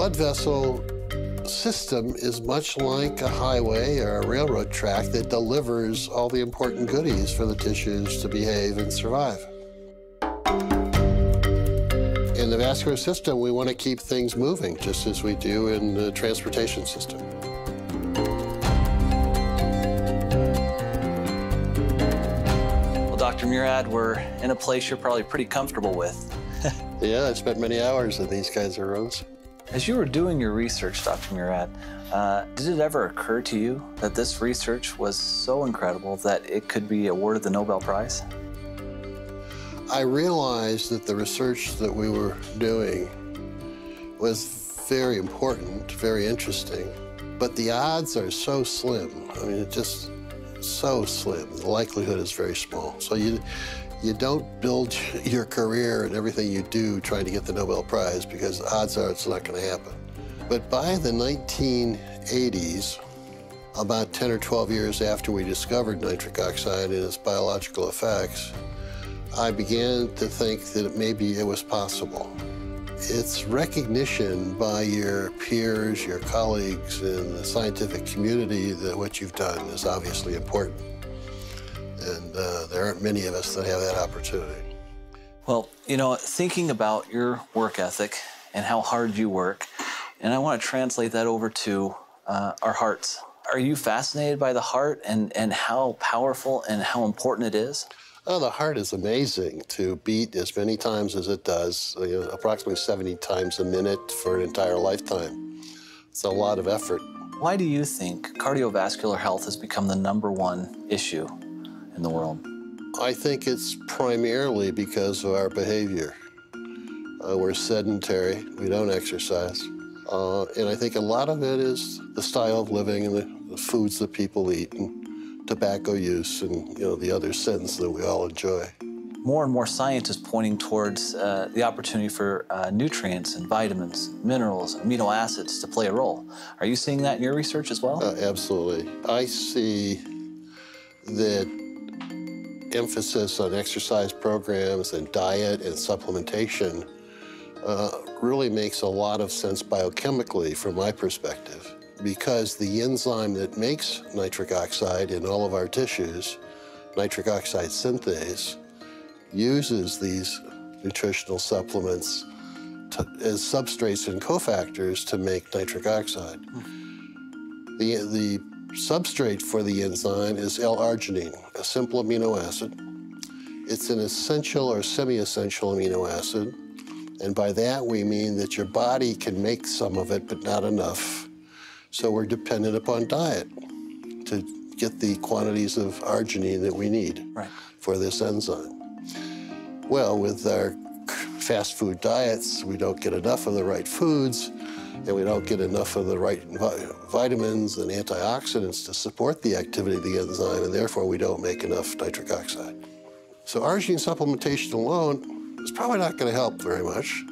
blood vessel system is much like a highway or a railroad track that delivers all the important goodies for the tissues to behave and survive. In the vascular system, we want to keep things moving, just as we do in the transportation system. Well, Dr. Murad, we're in a place you're probably pretty comfortable with. Yeah, I spent many hours in these kinds of rooms. As you were doing your research, Dr. Murad, did it ever occur to you that this research was so incredible that it could be awarded the Nobel Prize? I realized that the research that we were doing was very important, very interesting, but the odds are so slim. I mean, it's just so slim. The likelihood is very small. So you don't build your career and everything you do trying to get the Nobel Prize, because odds are it's not going to happen. But by the 1980s, about 10 or 12 years after we discovered nitric oxide and its biological effects, I began to think that maybe it was possible. It's recognition by your peers, your colleagues in the scientific community that what you've done is obviously important. And there aren't many of us that have that opportunity. Well, you know, thinking about your work ethic and how hard you work, and I want to translate that over to our hearts. Are you fascinated by the heart and how powerful and how important it is? Oh, the heart is amazing to beat as many times as it does, approximately 70 times a minute for an entire lifetime. It's a lot of effort. Why do you think cardiovascular health has become the #1 issue in the world? I think it's primarily because of our behavior. We're sedentary, we don't exercise. And I think a lot of it is the style of living and the foods that people eat, and tobacco use, and the other sins that we all enjoy. More and more science is pointing towards the opportunity for nutrients and vitamins, minerals, amino acids to play a role. Are you seeing that in your research as well? Absolutely. I see that emphasis on exercise programs and diet and supplementation really makes a lot of sense biochemically from my perspective, because the enzyme that makes nitric oxide in all of our tissues, nitric oxide synthase, uses these nutritional supplements as substrates and cofactors to make nitric oxide. The substrate for the enzyme is L-arginine, a simple amino acid. It's an essential or semi-essential amino acid, and by that we mean that your body can make some of it, but not enough. So we're dependent upon diet to get the quantities of arginine that we need for this enzyme. Well, with our fast food diets, we don't get enough of the right foods, and we don't get enough of the right vitamins and antioxidants to support the activity of the enzyme, and therefore we don't make enough nitric oxide. So arginine supplementation alone is probably not going to help very much.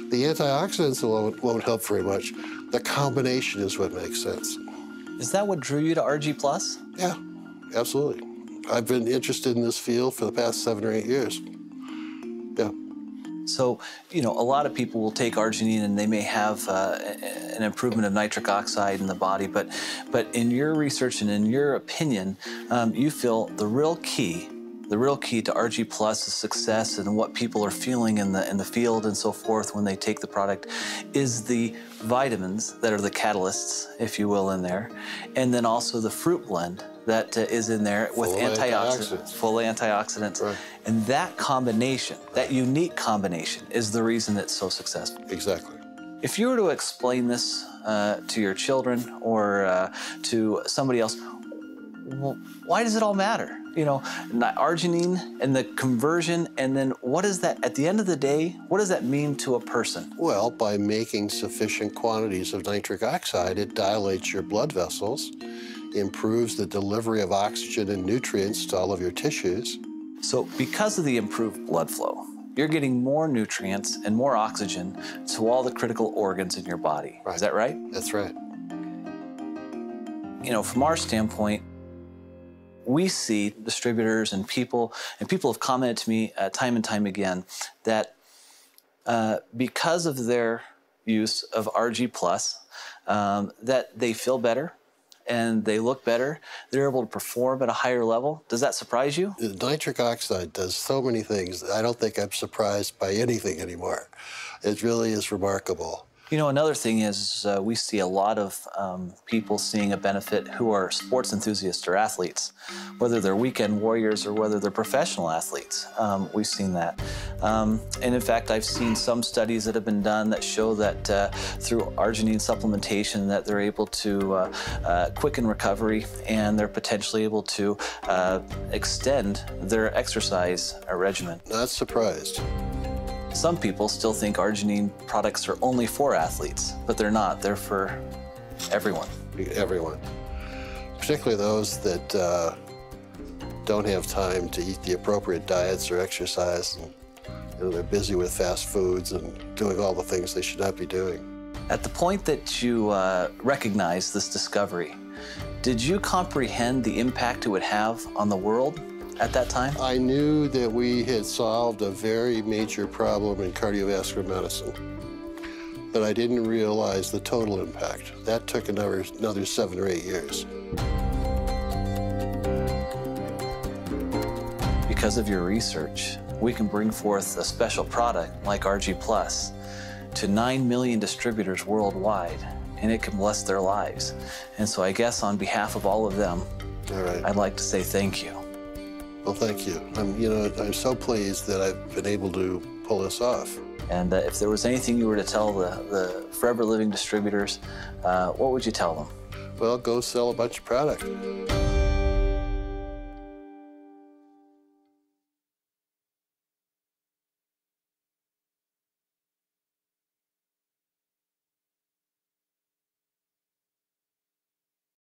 The antioxidants alone won't help very much. The combination is what makes sense. Is that what drew you to Argi Plus? Yeah, absolutely. I've been interested in this field for the past 7 or 8 years. Yeah. So, a lot of people will take arginine and they may have an improvement of nitric oxide in the body, but in your research and in your opinion, you feel the real key to Argi Plus's success and what people are feeling in the field and so forth when they take the product is the vitamins that are the catalysts, if you will, in there, and then also the fruit blend that is in there with antioxidants, full antioxidants. Right. And that combination, that unique combination, is the reason it's so successful. Exactly. If you were to explain this to your children or to somebody else, well, why does it all matter? Arginine and the conversion, and then what is that, at the end of the day, what does that mean to a person? Well, by making sufficient quantities of nitric oxide, it dilates your blood vessels, improves the delivery of oxygen and nutrients to all of your tissues. So because of the improved blood flow, you're getting more nutrients and more oxygen to all the critical organs in your body. Right. Is that right? That's right. From our standpoint, we see distributors and people have commented to me time and time again that because of their use of Argi Plus, that they feel better and they look better. They're able to perform at a higher level. Does that surprise you? Nitric oxide does so many things. I don't think I'm surprised by anything anymore. It really is remarkable. You know, another thing is we see a lot of people seeing a benefit who are sports enthusiasts or athletes, whether they're weekend warriors or whether they're professional athletes. We've seen that. And in fact, I've seen some studies that have been done that show that through arginine supplementation that they're able to quicken recovery and they're potentially able to extend their exercise regimen. Not surprised. Some people still think arginine products are only for athletes, but they're not. They're for everyone. Everyone. Particularly those that don't have time to eat the appropriate diets or exercise. And, you know, they're busy with fast foods and doing all the things they should not be doing. At the point that you recognized this discovery, did you comprehend the impact it would have on the world at that time? I knew that we had solved a very major problem in cardiovascular medicine, but I didn't realize the total impact. That took another 7 or 8 years. Because of your research, we can bring forth a special product like Argi Plus to 9 million distributors worldwide, and it can bless their lives. And so I guess on behalf of all of them, I'd like to say thank you. Well, thank you. I'm so pleased that I've been able to pull this off. And if there was anything you were to tell the forever living distributors, what would you tell them? Well, go sell a bunch of product.